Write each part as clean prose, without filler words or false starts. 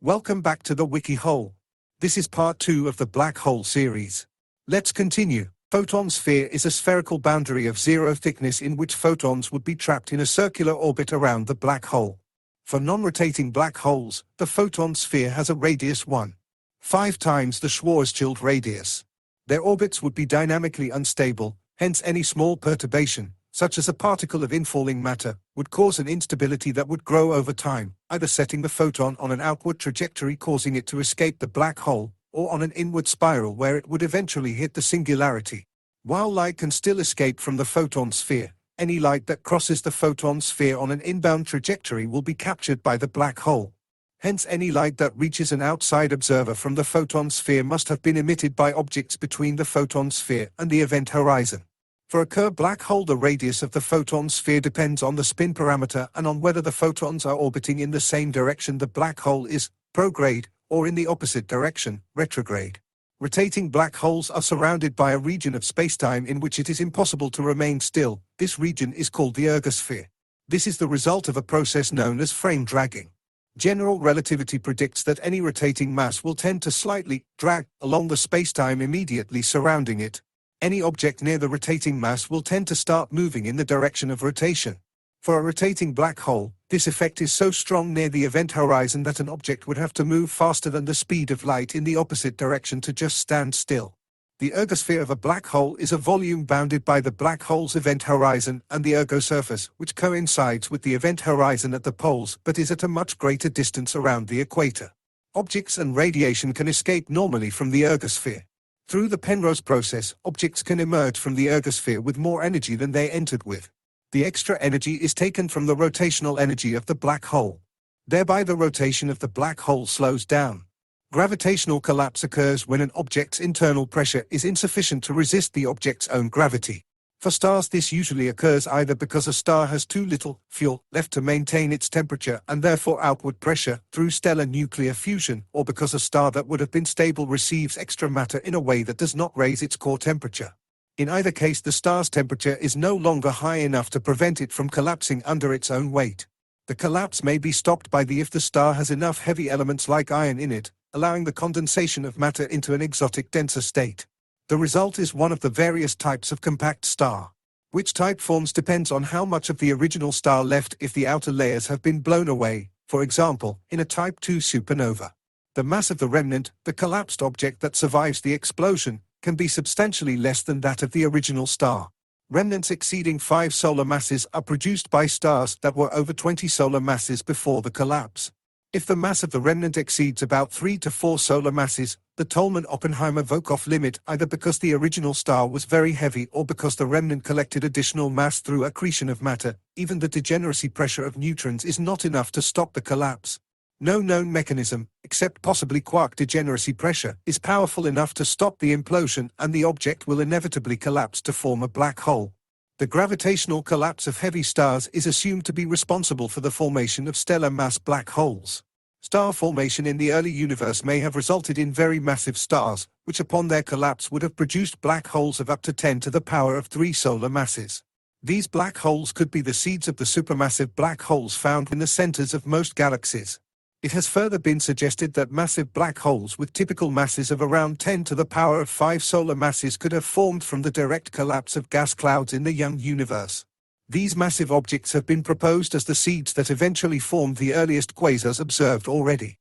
Welcome back to the Wiki Hole. This is part 2 of the Black Hole series. Let's continue. Photon sphere is a spherical boundary of zero thickness in which photons would be trapped in a circular orbit around the black hole. For non-rotating black holes, the photon sphere has a radius 1.5 times the Schwarzschild radius. Their orbits would be dynamically unstable, hence any small perturbation, such as a particle of infalling matter, would cause an instability that would grow over time, either setting the photon on an outward trajectory causing it to escape the black hole, or on an inward spiral where it would eventually hit the singularity. While light can still escape from the photon sphere, any light that crosses the photon sphere on an inbound trajectory will be captured by the black hole. Hence any light that reaches an outside observer from the photon sphere must have been emitted by objects between the photon sphere and the event horizon. For a Kerr black hole, the radius of the photon sphere depends on the spin parameter and on whether the photons are orbiting in the same direction the black hole is, prograde, or in the opposite direction, retrograde. Rotating black holes are surrounded by a region of spacetime in which it is impossible to remain still. This region is called the ergosphere. This is the result of a process known as frame dragging. General relativity predicts that any rotating mass will tend to slightly drag along the spacetime immediately surrounding it. Any object near the rotating mass will tend to start moving in the direction of rotation. For a rotating black hole, this effect is so strong near the event horizon that an object would have to move faster than the speed of light in the opposite direction to just stand still. The ergosphere of a black hole is a volume bounded by the black hole's event horizon and the ergosurface, which coincides with the event horizon at the poles but is at a much greater distance around the equator. Objects and radiation can escape normally from the ergosphere. Through the Penrose process, objects can emerge from the ergosphere with more energy than they entered with. The extra energy is taken from the rotational energy of the black hole. Thereby the rotation of the black hole slows down. Gravitational collapse occurs when an object's internal pressure is insufficient to resist the object's own gravity. For stars, this usually occurs either because a star has too little fuel left to maintain its temperature and therefore outward pressure through stellar nuclear fusion, or because a star that would have been stable receives extra matter in a way that does not raise its core temperature. In either case, the star's temperature is no longer high enough to prevent it from collapsing under its own weight. The collapse may be stopped by if the star has enough heavy elements like iron in it, allowing the condensation of matter into an exotic denser state. The result is one of the various types of compact star. Which type forms depends on how much of the original star left if the outer layers have been blown away, for example, in a Type II supernova. The mass of the remnant, the collapsed object that survives the explosion, can be substantially less than that of the original star. Remnants exceeding 5 solar masses are produced by stars that were over 20 solar masses before the collapse. If the mass of the remnant exceeds about 3 to 4 solar masses, the Tolman-Oppenheimer-Volkoff limit, either because the original star was very heavy or because the remnant collected additional mass through accretion of matter, even the degeneracy pressure of neutrons is not enough to stop the collapse. No known mechanism, except possibly quark degeneracy pressure, is powerful enough to stop the implosion, and the object will inevitably collapse to form a black hole. The gravitational collapse of heavy stars is assumed to be responsible for the formation of stellar mass black holes. Star formation in the early universe may have resulted in very massive stars, which upon their collapse would have produced black holes of up to 10 to the power of 3 solar masses. These black holes could be the seeds of the supermassive black holes found in the centers of most galaxies. It has further been suggested that massive black holes with typical masses of around 10 to the power of 5 solar masses could have formed from the direct collapse of gas clouds in the young universe. These massive objects have been proposed as the seeds that eventually formed the earliest quasars observed already.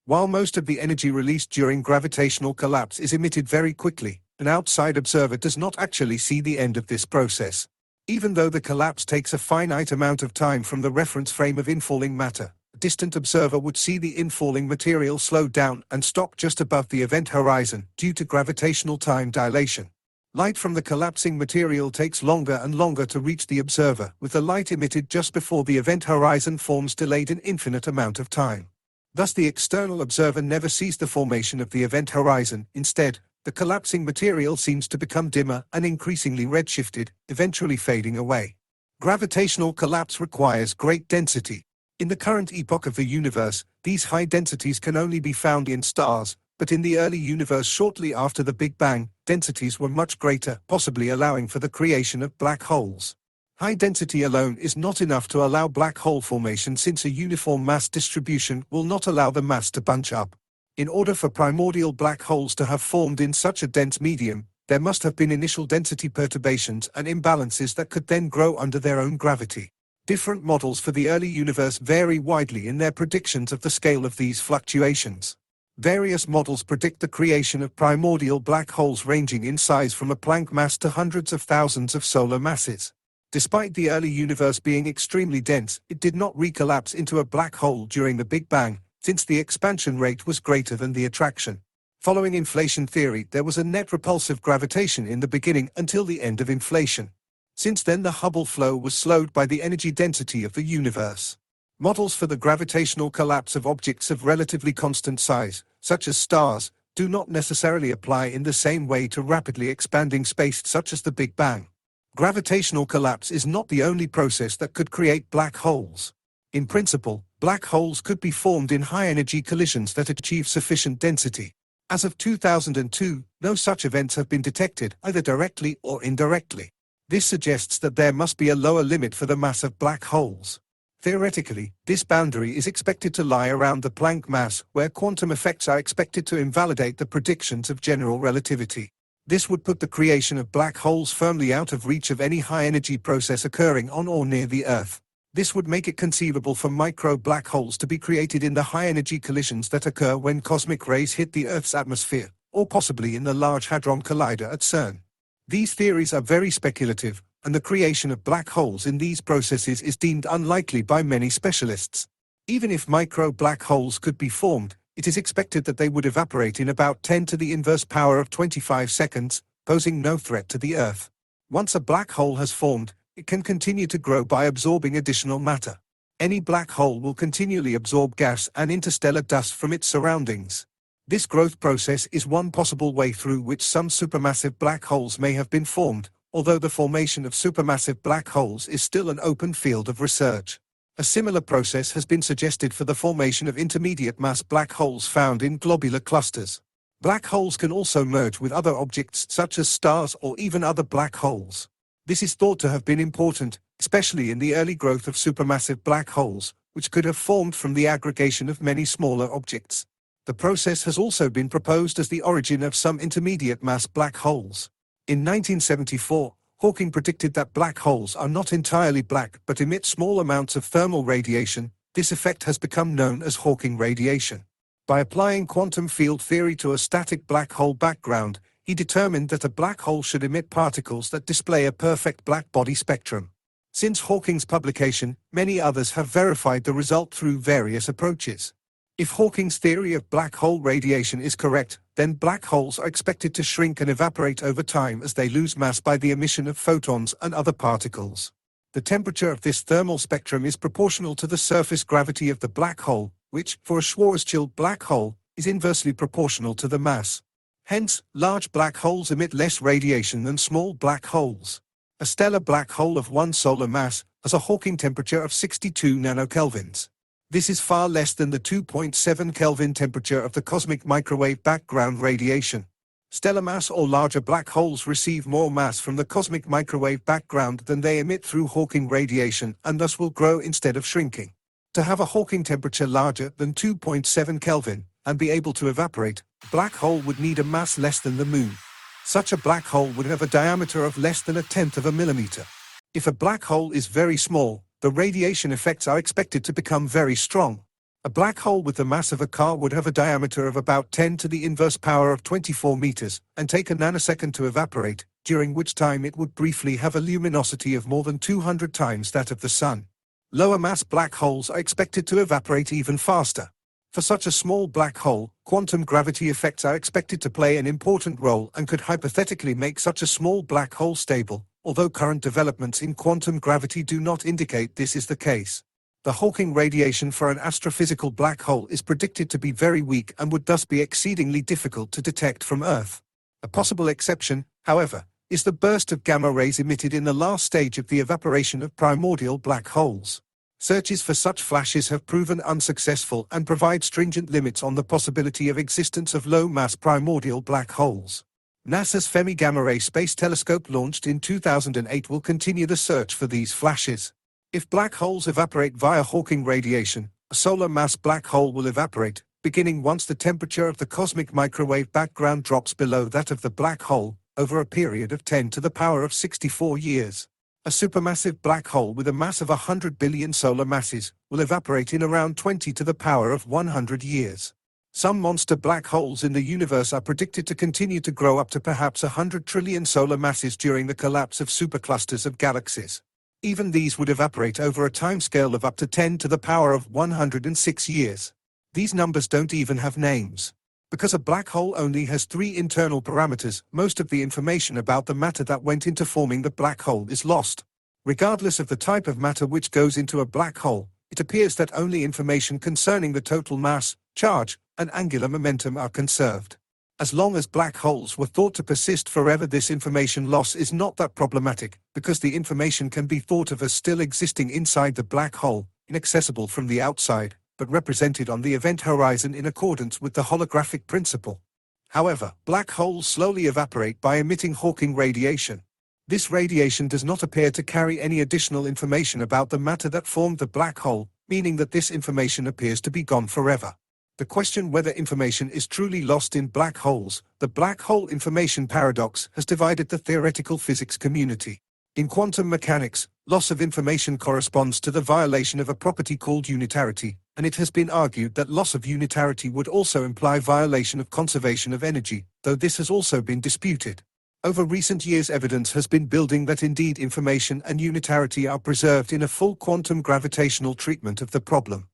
While most of the energy released during gravitational collapse is emitted very quickly, an outside observer does not actually see the end of this process. Even though the collapse takes a finite amount of time from the reference frame of infalling matter, a distant observer would see the infalling material slow down and stop just above the event horizon due to gravitational time dilation. Light from the collapsing material takes longer and longer to reach the observer, with the light emitted just before the event horizon forms delayed an infinite amount of time. Thus the external observer never sees the formation of the event horizon. Instead, the collapsing material seems to become dimmer and increasingly redshifted, eventually fading away. Gravitational collapse requires great density. In the current epoch of the universe, these high densities can only be found in stars, but in the early universe shortly after the Big Bang, densities were much greater, possibly allowing for the creation of black holes. High density alone is not enough to allow black hole formation, since a uniform mass distribution will not allow the mass to bunch up. In order for primordial black holes to have formed in such a dense medium, there must have been initial density perturbations and imbalances that could then grow under their own gravity. Different models for the early universe vary widely in their predictions of the scale of these fluctuations. Various models predict the creation of primordial black holes ranging in size from a Planck mass to hundreds of thousands of solar masses. Despite the early universe being extremely dense, it did not recollapse into a black hole during the Big Bang, since the expansion rate was greater than the attraction. Following inflation theory, there was a net repulsive gravitation in the beginning until the end of inflation. Since then, the Hubble flow was slowed by the energy density of the universe. Models for the gravitational collapse of objects of relatively constant size, such as stars, do not necessarily apply in the same way to rapidly expanding space such as the Big Bang. Gravitational collapse is not the only process that could create black holes. In principle, black holes could be formed in high-energy collisions that achieve sufficient density. As of 2002, no such events have been detected, either directly or indirectly. This suggests that there must be a lower limit for the mass of black holes. Theoretically, this boundary is expected to lie around the Planck mass, where quantum effects are expected to invalidate the predictions of general relativity. This would put the creation of black holes firmly out of reach of any high-energy process occurring on or near the Earth. This would make it conceivable for micro-black holes to be created in the high-energy collisions that occur when cosmic rays hit the Earth's atmosphere, or possibly in the Large Hadron Collider at CERN. These theories are very speculative, and the creation of black holes in these processes is deemed unlikely by many specialists. Even if micro-black holes could be formed, it is expected that they would evaporate in about 10 to the inverse power of 25 seconds, posing no threat to the Earth. Once a black hole has formed, it can continue to grow by absorbing additional matter. Any black hole will continually absorb gas and interstellar dust from its surroundings. This growth process is one possible way through which some supermassive black holes may have been formed, although the formation of supermassive black holes is still an open field of research. A similar process has been suggested for the formation of intermediate mass black holes found in globular clusters. Black holes can also merge with other objects such as stars or even other black holes. This is thought to have been important, especially in the early growth of supermassive black holes, which could have formed from the aggregation of many smaller objects. The process has also been proposed as the origin of some intermediate mass black holes. In 1974, Hawking predicted that black holes are not entirely black but emit small amounts of thermal radiation. This effect has become known as Hawking radiation. By applying quantum field theory to a static black hole background, he determined that a black hole should emit particles that display a perfect black body spectrum. Since Hawking's publication, many others have verified the result through various approaches. If Hawking's theory of black hole radiation is correct, then black holes are expected to shrink and evaporate over time as they lose mass by the emission of photons and other particles. The temperature of this thermal spectrum is proportional to the surface gravity of the black hole, which, for a Schwarzschild black hole, is inversely proportional to the mass. Hence, large black holes emit less radiation than small black holes. A stellar black hole of 1 solar mass has a Hawking temperature of 62 nanokelvins. This is far less than the 2.7 Kelvin temperature of the cosmic microwave background radiation. Stellar mass or larger black holes receive more mass from the cosmic microwave background than they emit through Hawking radiation and thus will grow instead of shrinking. To have a Hawking temperature larger than 2.7 Kelvin and be able to evaporate, a black hole would need a mass less than the Moon. Such a black hole would have a diameter of less than 1/10 of a millimeter. If a black hole is very small, the radiation effects are expected to become very strong. A black hole with the mass of a car would have a diameter of about 10 to the inverse power of 24 meters, and take a nanosecond to evaporate, during which time it would briefly have a luminosity of more than 200 times that of the Sun. Lower mass black holes are expected to evaporate even faster. For such a small black hole, quantum gravity effects are expected to play an important role and could hypothetically make such a small black hole stable, although current developments in quantum gravity do not indicate this is the case. The Hawking radiation for an astrophysical black hole is predicted to be very weak and would thus be exceedingly difficult to detect from Earth. A possible exception, however, is the burst of gamma rays emitted in the last stage of the evaporation of primordial black holes. Searches for such flashes have proven unsuccessful and provide stringent limits on the possibility of existence of low-mass primordial black holes. NASA's Fermi Gamma Ray Space Telescope launched in 2008 will continue the search for these flashes. If black holes evaporate via Hawking radiation, a solar mass black hole will evaporate, beginning once the temperature of the cosmic microwave background drops below that of the black hole, over a period of 10 to the power of 64 years. A supermassive black hole with a mass of 100 billion solar masses will evaporate in around 20 to the power of 100 years. Some monster black holes in the universe are predicted to continue to grow up to perhaps 100 trillion solar masses during the collapse of superclusters of galaxies. Even these would evaporate over a timescale of up to 10 to the power of 106 years. These numbers don't even have names. Because a black hole only has 3 internal parameters, most of the information about the matter that went into forming the black hole is lost. Regardless of the type of matter which goes into a black hole, it appears that only information concerning the total mass, charge, and angular momentum are conserved. As long as black holes were thought to persist forever, this information loss is not that problematic, because the information can be thought of as still existing inside the black hole, inaccessible from the outside, but represented on the event horizon in accordance with the holographic principle. However, black holes slowly evaporate by emitting Hawking radiation. This radiation does not appear to carry any additional information about the matter that formed the black hole, meaning that this information appears to be gone forever. The question whether information is truly lost in black holes, the black hole information paradox, has divided the theoretical physics community. In quantum mechanics, loss of information corresponds to the violation of a property called unitarity, and it has been argued that loss of unitarity would also imply violation of conservation of energy, though this has also been disputed. Over recent years, evidence has been building that indeed information and unitarity are preserved in a full quantum gravitational treatment of the problem.